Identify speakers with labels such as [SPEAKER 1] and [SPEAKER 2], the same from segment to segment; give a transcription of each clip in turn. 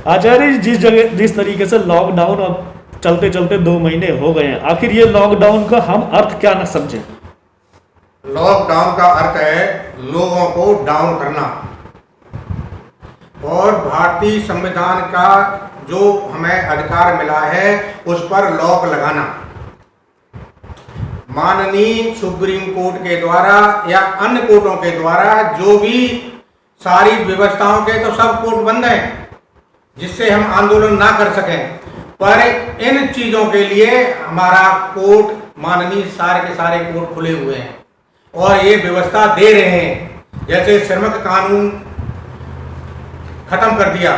[SPEAKER 1] आचार्य जी, जिस तरीके से लॉकडाउन अब चलते चलते 2 महीने हो गए हैं, आखिर ये लॉकडाउन का हम अर्थ क्या न समझे?
[SPEAKER 2] लॉकडाउन का अर्थ है लोगों को डाउन करना और भारतीय संविधान का जो हमें अधिकार मिला है उस पर लॉक लगाना। माननीय सुप्रीम कोर्ट के द्वारा या अन्य कोर्टों के द्वारा जो भी सारी व्यवस्थाओं के तो सब कोर्ट बंद हैं जिससे हम आंदोलन ना कर सकें, पर इन चीजों के लिए हमारा कोर्ट, माननीय सारे के सारे कोर्ट खुले हुए हैं और ये व्यवस्था दे रहे हैं। जैसे श्रमिक कानून खत्म कर दिया,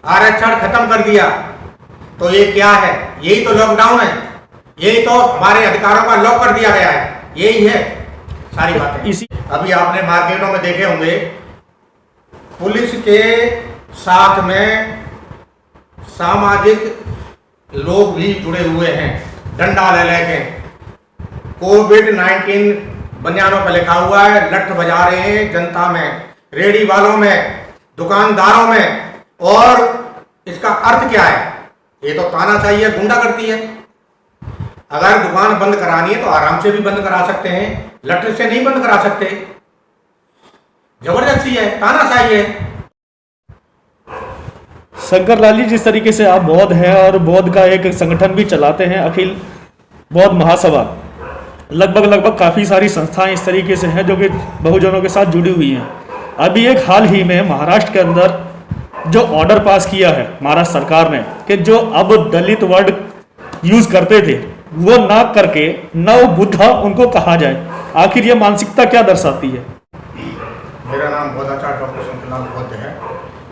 [SPEAKER 2] आरक्षण खत्म कर दिया, तो ये क्या है? यही तो लॉकडाउन है, यही तो हमारे अधिकारों का लॉक कर दिया गया है, यही है सारी बातें। अभी आपने मार्केटों में देखे होंगे पुलिस के साथ में सामाजिक लोग भी जुड़े हुए हैं, डंडा ले लेके। कोविड-19 बनियानों पर लिखा हुआ है, लठ बजा रहे हैं जनता में, रेडी वालों में, दुकानदारों में। और इसका अर्थ क्या है? ये तो तानाशाही है, गुंडागर्दी है। अगर दुकान बंद करानी है तो आराम से भी बंद करा सकते हैं, लठ से नहीं बंद करा सकते। जबरदस्ती है, तानाशाही है।
[SPEAKER 1] शंकर लाल जी, जिस तरीके से आप बौद्ध हैं और बौद्ध का एक संगठन भी चलाते हैं, अखिल बौद्ध महासभा, लगभग काफ़ी सारी संस्थाएं इस तरीके से हैं जो कि बहुजनों के साथ जुड़ी हुई हैं। अभी एक हाल ही में महाराष्ट्र के अंदर जो ऑर्डर पास किया है महाराष्ट्र सरकार ने कि जो अब दलित वर्ड यूज करते थे वो ना करके नव बुद्धा उनको कहा जाए, आखिर ये मानसिकता क्या दर्शाती है?
[SPEAKER 2] मेरा नाम बौद्धाचार्य डॉक्टर शंकर लाल बौद्ध है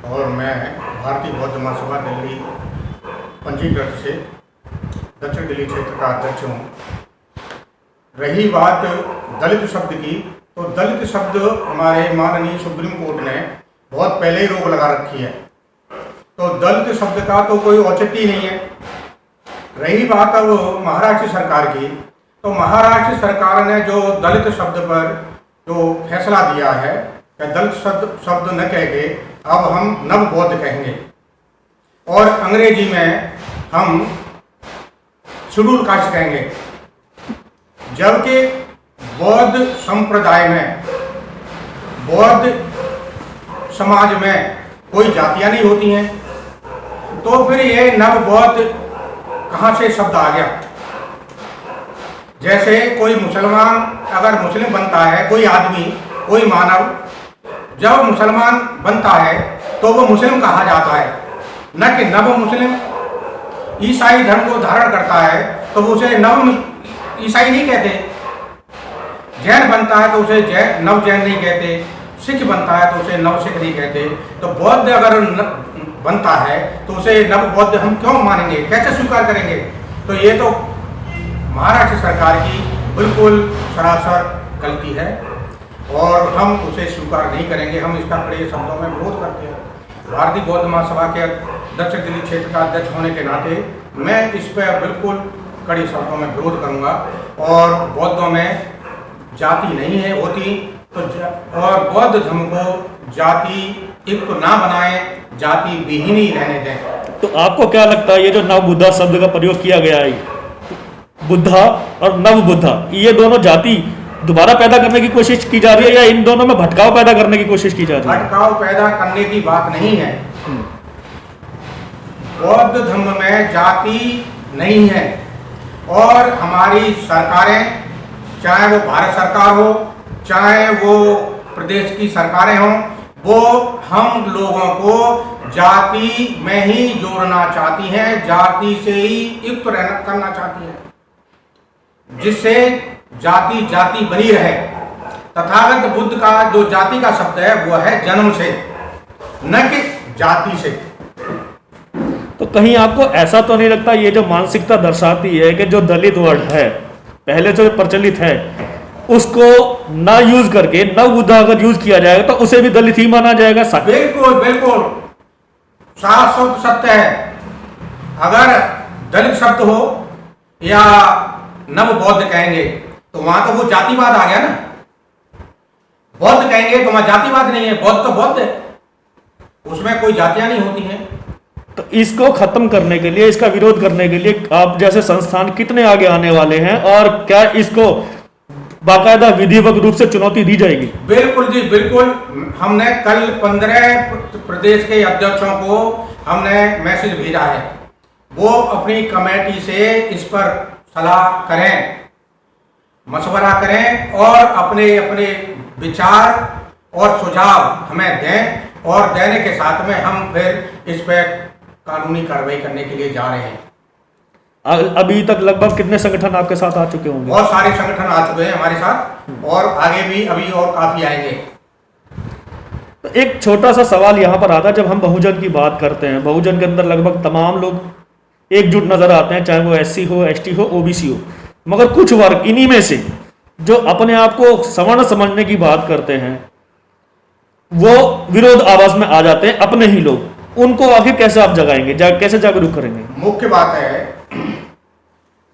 [SPEAKER 2] और मैं भारतीय बौद्ध महासभा दिल्ली पंजीकृत से दक्षिण दिल्ली क्षेत्र का अध्यक्ष हूँ। रही बात दलित शब्द की, तो दलित शब्द हमारे माननीय सुप्रीम कोर्ट ने बहुत पहले ही रोक लगा रखी है, तो दलित शब्द का तो कोई औचित्य ही नहीं है। रही बात अब महाराष्ट्र सरकार की, तो महाराष्ट्र सरकार ने जो दलित शब्द पर जो फैसला दिया है कि दलित शब्द न कह के अब हम नव बौद्ध कहेंगे और अंग्रेजी में हम शेड्यूल कास्ट कहेंगे, जबकि बौद्ध संप्रदाय में, बौद्ध समाज में कोई जातियां नहीं होती हैं, तो फिर ये नव बौद्ध कहाँ से शब्द आ गया? जैसे कोई मुसलमान अगर मुस्लिम बनता है, कोई आदमी, कोई मानव जब मुसलमान बनता है तो वो मुस्लिम कहा जाता है, न कि नव मुस्लिम। ईसाई धर्म को धारण करता है तो उसे नव ईसाई नहीं कहते, जैन बनता है तो उसे नव जैन नहीं कहते, सिख बनता है तो उसे नव सिख नहीं कहते। तो बौद्ध अगर बनता है तो उसे नव बौद्ध हम क्यों मानेंगे, कैसे स्वीकार करेंगे? तो ये तो महाराष्ट्र सरकार की बिल्कुल सरासर गलती है और हम उसे स्वीकार नहीं करेंगे। हम इसका कड़े शब्दों में विरोध करते हैं। भारतीय बौद्ध महासभा के दक्षिण दिल्ली क्षेत्र का अध्यक्ष होने के नाते मैं इस पर बिल्कुल कड़े शब्दों में विरोध करूंगा। और बौद्धों में जाति नहीं है होती तो और बौद्ध धर्म को जाति एक तो ना बनाए, जाति विहीन ही रहने दें।
[SPEAKER 1] तो आपको क्या लगता है ये जो नव बुद्धा शब्द का प्रयोग किया गया है, बुद्धा और नव बुद्धा, ये दोनों जाति दोबारा पैदा करने की कोशिश की जा रही है या इन दोनों में भटकाव पैदा करने की कोशिश की जा रही है?
[SPEAKER 2] भटकाव पैदा करने की बात नहीं है। बौद्ध धर्म में जाति नहीं है और हमारी सरकारें, चाहे वो भारत सरकार हो चाहे वो प्रदेश की सरकारें हों, वो हम लोगों को जाति में ही जोड़ना चाहती हैं, जाति से ही युक्त करना चाहती हैं, जिससे जाति जाति बनी रहे। तथागत बुद्ध का जो जाति का शब्द है वो है जन्म से, न कि जाति से।
[SPEAKER 1] तो कहीं आपको ऐसा तो नहीं लगता ये जो मानसिकता दर्शाती है कि जो दलित वर्ड है पहले जो प्रचलित है उसको ना यूज करके नव बुद्धा अगर यूज किया जाएगा तो उसे भी दलित ही माना जाएगा?
[SPEAKER 2] बिल्कुल बिल्कुल साफ सत्य है। अगर दलित शब्द हो या नव बौद्ध कहेंगे तो वहां तो वो जातिवाद आ गया ना। बौद्ध कहेंगे तो वहां जातिवाद नहीं है, बौद्ध तो बौद्ध है, उसमें कोई जातियां नहीं होती हैं।
[SPEAKER 1] तो इसको खत्म करने के लिए, इसका विरोध करने के लिए आप जैसे संस्थान कितने आगे आने वाले हैं, और क्या इसको बाकायदा विधिवत रूप से चुनौती दी जाएगी?
[SPEAKER 2] बिल्कुल जी, बिल्कुल। हमने कल 15 प्रदेश के अध्यक्षों को हमने मैसेज भेजा है, वो अपनी कमेटी से इस पर सलाह करें, मशवरा करें और अपने अपने विचार और सुझाव हमें दें, और देने के साथ में हम फिर इस पर कानूनी कार्रवाई करने के लिए जा रहे हैं।
[SPEAKER 1] अभी तक लगभग कितने संगठन आपके साथ आ चुके होंगे?
[SPEAKER 2] बहुत सारे संगठन आ चुके हैं हमारे साथ, और आगे भी अभी और काफी आएंगे।
[SPEAKER 1] तो एक छोटा सा सवाल यहाँ पर आता है, जब हम बहुजन की बात करते हैं, बहुजन के अंदर लगभग तमाम लोग एकजुट नजर आते हैं, चाहे वो SC हो, ST हो, OBC हो, मगर कुछ वर्ग इन्हीं में से जो अपने आप को सवर्ण समझने की बात करते हैं, वो विरोध आवाज में आ जाते हैं, अपने ही लोग। उनको आखिर कैसे आप जगाएंगे, कैसे जागरूक करेंगे?
[SPEAKER 2] मुख्य बात है,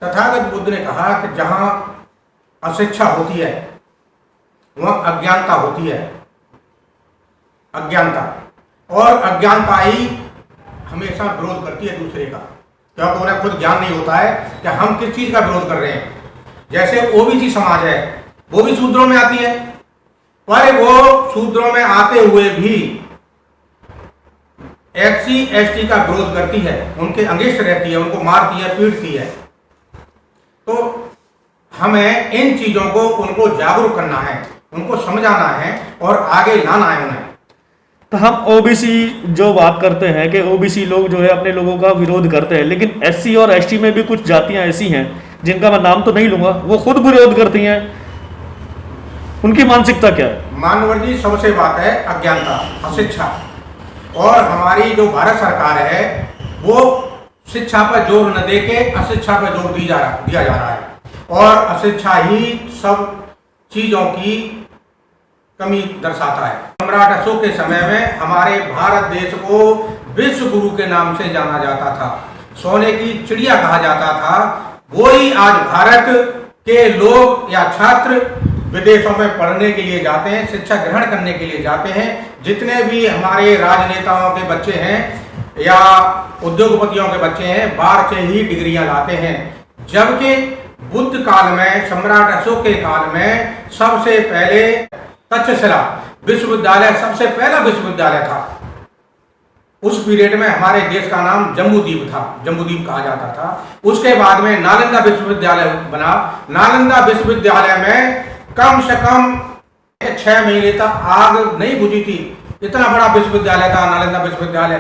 [SPEAKER 2] तथागत बुद्ध ने कहा कि जहां अशिक्षा होती है वहां अज्ञानता होती है। अज्ञानता, और अज्ञानता ही हमेशा विरोध करती है दूसरे का, क्योंकि उन्हें खुद ज्ञान नहीं होता है कि हम किस चीज का विरोध कर रहे हैं। जैसे OBC समाज है, वो भी शूद्रों में आती है, पर वो शूद्रों में आते हुए भी SC ST का विरोध करती है, उनके अंगिष्ट रहती है, उनको मारती है, पीटती है। तो हमें इन चीजों को उनको जागरूक करना है, उनको समझाना है और आगे लाना है उन्हें।
[SPEAKER 1] तो हम OBC जो बात करते हैं कि OBC लोग जो है अपने लोगों का विरोध करते हैं, लेकिन SC और ST में भी कुछ जातियां ऐसी हैं जिनका मैं नाम तो नहीं लूंगा, वो खुद विरोध करती हैं। उनकी मानसिकता क्या है?
[SPEAKER 2] मानवर जी, सबसे बात है अज्ञानता, अशिक्षा। और हमारी जो भारत सरकार है वो शिक्षा पर जोर न देके अशिक्षा पर जोर दिया जा रहा है, और अशिक्षा ही सब चीजों की कमी दर्शाता है। सम्राट अशोक के समय में हमारे भारत देश को विश्व गुरु के नाम से जाना जाता था, सोने की चिड़िया कहा जाता था। वही आज भारत के लोग या छात्र विदेशों में पढ़ने के लिए जाते हैं, शिक्षा ग्रहण करने के लिए जाते हैं। जितने भी हमारे राजनेताओं के बच्चे हैं या उद्योगपतियों के बच्चे हैं, बाहर से ही डिग्रियां लाते हैं, जबकि बुद्ध काल में, सम्राट अशोक के काल में सबसे पहले तक्षशिला विश्वविद्यालय सबसे पहला विश्वविद्यालय था। उस पीरियड में हमारे देश का नाम जम्बूद्वीप था, जम्बूद्वीप कहा जाता था। उसके बाद में नालंदा विश्वविद्यालय बना। नालंदा विश्वविद्यालय में कम से कम 6 महीने तक आग नहीं बुझी थी, इतना बड़ा विश्वविद्यालय था नालंदा विश्वविद्यालय।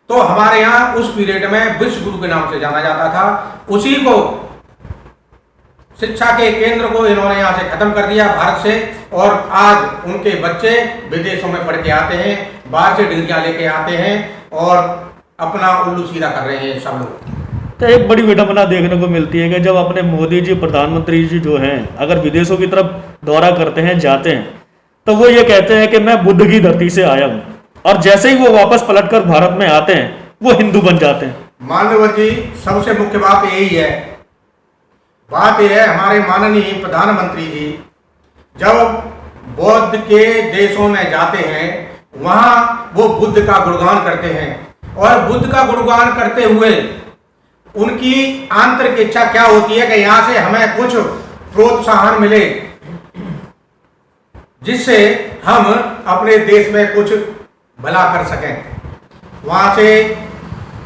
[SPEAKER 2] तो हमारे यहाँ उस पीरियड में विश्व गुरु के नाम से जाना जाता था। उसी को, शिक्षा के केंद्र को इन्होंने यहाँ से खत्म कर दिया भारत से, और आज उनके बच्चे विदेशों में पढ़ के आते हैं, बाहर से डिग्रियां लेके आते हैं और अपना उल्लू सीधा कर रहे हैं सब लोग।
[SPEAKER 1] तो एक बड़ी विडंबना देखने को मिलती है कि जब अपने मोदी जी, प्रधानमंत्री जी जो हैं, अगर विदेशों की तरफ दौरा करते हैं, जाते हैं, तो वो ये कहते हैं कि मैं बुद्ध की धरती से आया हूँ, और जैसे ही वो वापस पलटकर भारत में आते हैं वो हिंदू बन जाते हैं।
[SPEAKER 2] मान्यवर जी, सबसे मुख्य बात यही है। बात यह है, हमारे माननीय प्रधानमंत्री जी जब बौद्ध के देशों में जाते हैं, वहां वो बुद्ध का गुणगान करते हैं, और बुद्ध का गुणगान करते हुए उनकी आंतरिक इच्छा क्या होती है कि यहां से हमें कुछ प्रोत्साहन मिले, जिससे हम अपने देश में कुछ भला कर सकें। वहां से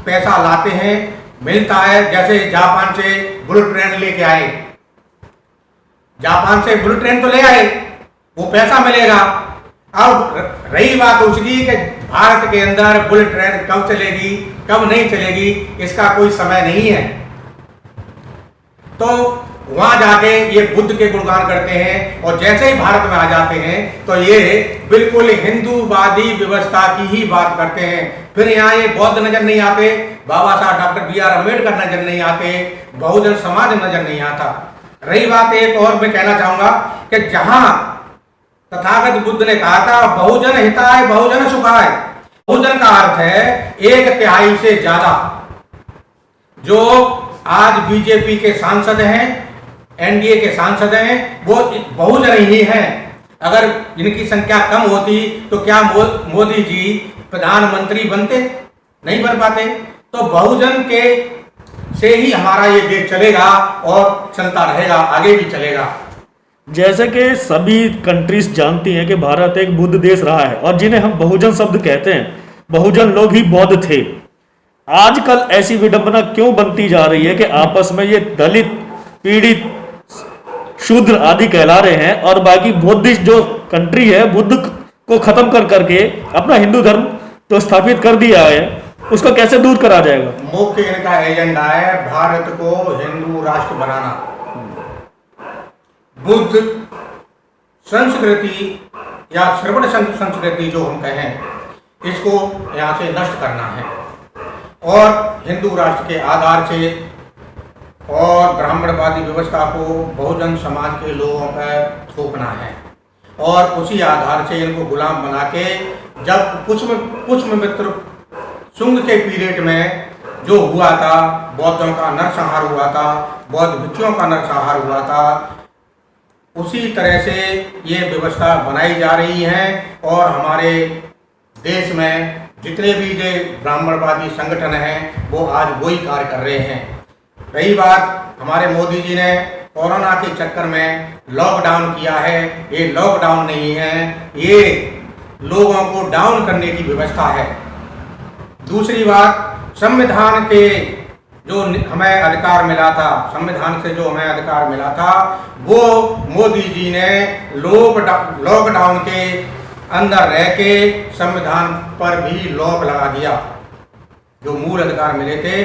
[SPEAKER 2] पैसा लाते हैं, मिलता है। जैसे जापान से बुलेट ट्रेन लेके आए, जापान से बुलेट ट्रेन तो ले आए, वो पैसा मिलेगा। अब रही बात उसकी कि भारत के अंदर बुलेट ट्रेन कब चलेगी, कब नहीं चलेगी, इसका कोई समय नहीं है। तो वहां जाके ये बुद्ध के गुणगान करते हैं, और जैसे ही भारत में आ जाते हैं तो ये बिल्कुल हिंदूवादी व्यवस्था की ही बात करते हैं। फिर यहाँ ये बौद्ध नजर नहीं आते, बाबा साहब डॉक्टर BR अम्बेडकर नजर नहीं आते, बहुजन समाज नजर नहीं आता। रही बात एक और मैं कहना चाहूंगा कि जहां तथागत बुद्ध ने कहा था बहुजन हिताय बहुजन सुखाय, बहुजन का अर्थ है 1/3 से ज्यादा जो आज बीजेपी के सांसद हैं, NDA के सांसद हैं, वो बहुजन ही हैं। अगर इनकी संख्या कम होती तो क्या मोदी जी प्रधानमंत्री बनते? नहीं बन पाते, तो बहुजन के से ही हमारा ये देश चलेगा और चलता रहेगा, आगे भी चलेगा।
[SPEAKER 1] जैसे कि सभी कंट्रीज जानती हैं कि भारत एक बुद्ध देश रहा है और जिन्हें हम बहुजन शब्द कहते हैं, बहुजन लोग ही बौद्ध थे। आजकल ऐसी विडंबना क्यों बनती जा रही है कि आपस में ये दलित, पीड़ित, शूद्र आदि कहला रहे हैं और बाकी बुद्धिस्ट जो कंट्री है बुद्ध को खत्म कर करके अपना हिंदू धर्म तो स्थापित कर दिया है, उसको कैसे दूर करा जाएगा?
[SPEAKER 2] मुख्य इनका एजेंडा है भारत को हिंदू राष्ट्र बनाना, बुद्ध संस्कृति या श्रवण संस्कृति जो हम कहें इसको यहाँ से नष्ट करना है और हिंदू राष्ट्र के आधार से और ब्राह्मणवादी व्यवस्था को बहुजन समाज के लोगों पर थोपना है और उसी आधार से इनको गुलाम बना के, जब पुष्यमित्र शुंग के पीरियड में जो हुआ था, बौद्धों का नरसंहार हुआ था, बौद्ध भिक्षुओं का नरसंहार हुआ था, उसी तरह से ये व्यवस्था बनाई जा रही है और हमारे देश में जितने भी जो ब्राह्मणवादी संगठन हैं वो आज वही कार्य कर रहे हैं। रही बात, हमारे मोदी जी ने कोरोना के चक्कर में लॉकडाउन किया है, ये लॉकडाउन नहीं है, ये लोगों को डाउन करने की व्यवस्था है। दूसरी बात, संविधान के जो हमें अधिकार मिला था, संविधान से जो हमें अधिकार मिला था, वो मोदी जी ने लॉकडाउन के अंदर रह के संविधान पर भी लॉक लगा दिया। जो मूल अधिकार मिले थे